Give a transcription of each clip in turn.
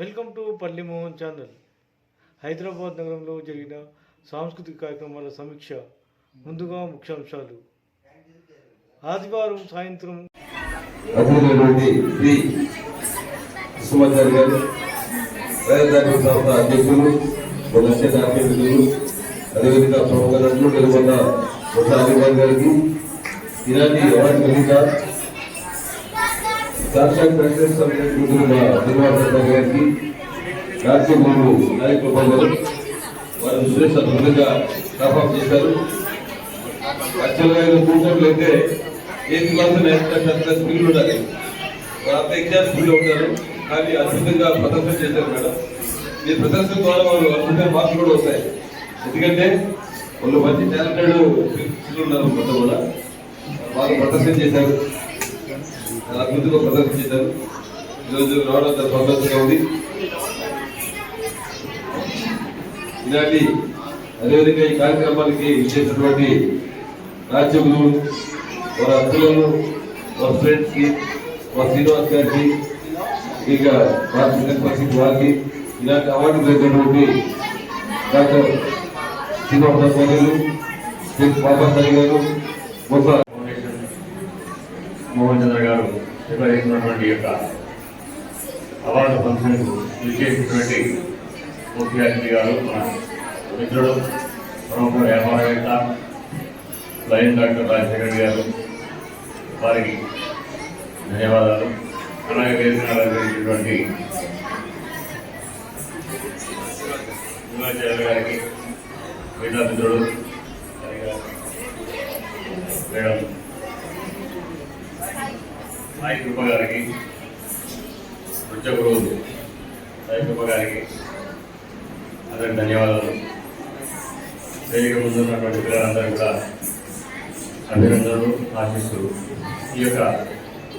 Welcome to పల్లి Mohan channel. Hyderabad నగరంలో జరిగిన సాంస్కృతిక కార్యక్రమాల సమీక్ష. ముందుగా ముఖ్యాంశాలు. ఆదివారం సాయంత్రం అదేవిధంగా ప్రముఖ నటులు వెలుగొండ ఆదివారం గారికి ఇలాంటి అవార్డు కలిగిన సాక్షాత్ ప్రెసిడెంట్ గారికి రాజ్యగురు నాయకులు వారు సురేష్ అద్భుతంగా పర్ఫామ్ చేశారు. యాక్చువల్గా కూర్చోలు అయితే ఏ క్లాస్ స్కూల్ ఉండాలి, వాళ్ళంతా ఎగ్జామ్ స్కూల్లో ఉంటారు, కానీ అద్భుతంగా ప్రదర్శన చేశారు మేడం. ఈ ప్రదర్శన ద్వారా వాళ్ళు అద్భుతమైన మార్కులు కూడా వస్తాయి. ఎందుకంటే వాళ్ళు మంచి టాలెంటెడ్ పిల్లలు ఉన్నారు, మొత్తం కూడా వాళ్ళు ప్రదర్శన చేశారు, అద్భుతంగా ప్రదర్శన చేశారు. ఈరోజు రావడం చాలా సంతోషంగా ఉంది. ఇలాంటి అదేవిధంగా ఈ కార్యక్రమానికి ఇచ్చేసినటువంటి రాజ్యములు, వారి అర్థులను, వారి ఫ్రెండ్స్ కి, వారి శ్రీనివాస్ గారికి, ఇక వారికి ఇలాంటి అవార్డు పొందినటువంటి డాక్టర్ శ్రీనివాస గారు, బాబాసాయి గారు, మోహన్ చంద్ర గారు నిర్వహిస్తున్నటువంటి యొక్క అవార్డు ఫంక్షన్కు విచ్చేసినటువంటి ముఖ్య అతిథి గారు మన మిత్రుడు, ప్రముఖ వ్యాపారవేత్త లయన్ డాక్టర్ రాజశేఖర్ గారు, వారికి ధన్యవాదాలు. అలాగే వేదిక అలంకరించినటువంటి యువచార్య గారికి, మిగతా మిత్రుడు మేడం సాయి కృప గారికి, నృత్య గురువు సాయి కృప గారికి అందరికి ధన్యవాదాలు. వేదిక ముందున్నటువంటి పిల్లలందరూ కూడా అభినందనలు ఆశిస్తూ ఈ యొక్క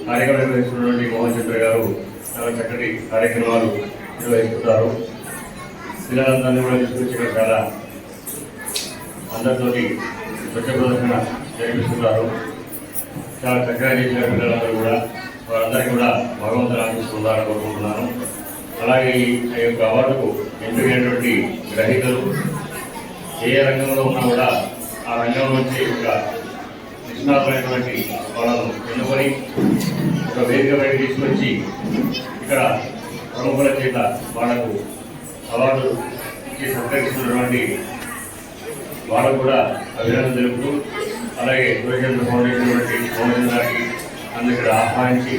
కార్యక్రమం నిర్వహిస్తున్నటువంటి మోహన్ చంద్ర గారు చాలా చక్కటి కార్యక్రమాలు నిర్వహిస్తున్నారు. పిల్లలందరినీ కూడా తీసుకొచ్చి ఇక్కడ చాలా అందరితోటి నృత్య ప్రదర్శన జరిపిస్తున్నారు. చాలా చక్కగా చేసిన పిల్లలందరూ కూడా వారందరికీ కూడా భగవంతుని ఆశిస్తుందని కోరుకుంటున్నాను. అలాగే ఈ యొక్క అవార్డుకు ఎంపికైనటువంటి గ్రహీతలు ఏ రంగంలో ఉన్నా కూడా ఆ రంగం నుంచి ఒక నిష్ణాతులైనటువంటి వాళ్ళను ఎన్నుకొని ఒక వేదిక బయట తీసుకొచ్చి ఇక్కడ ప్రముఖుల చేత వాళ్లకు అవార్డు ఇచ్చి సత్కరిస్తున్నటువంటి వాళ్ళకు కూడా అభినందన తెలుపుతూ, అలాగే యువచంద్ర ఫౌండేషన్ వంటి మోహన్ గారికి అందరూ ఇక్కడ ఆహ్వానించి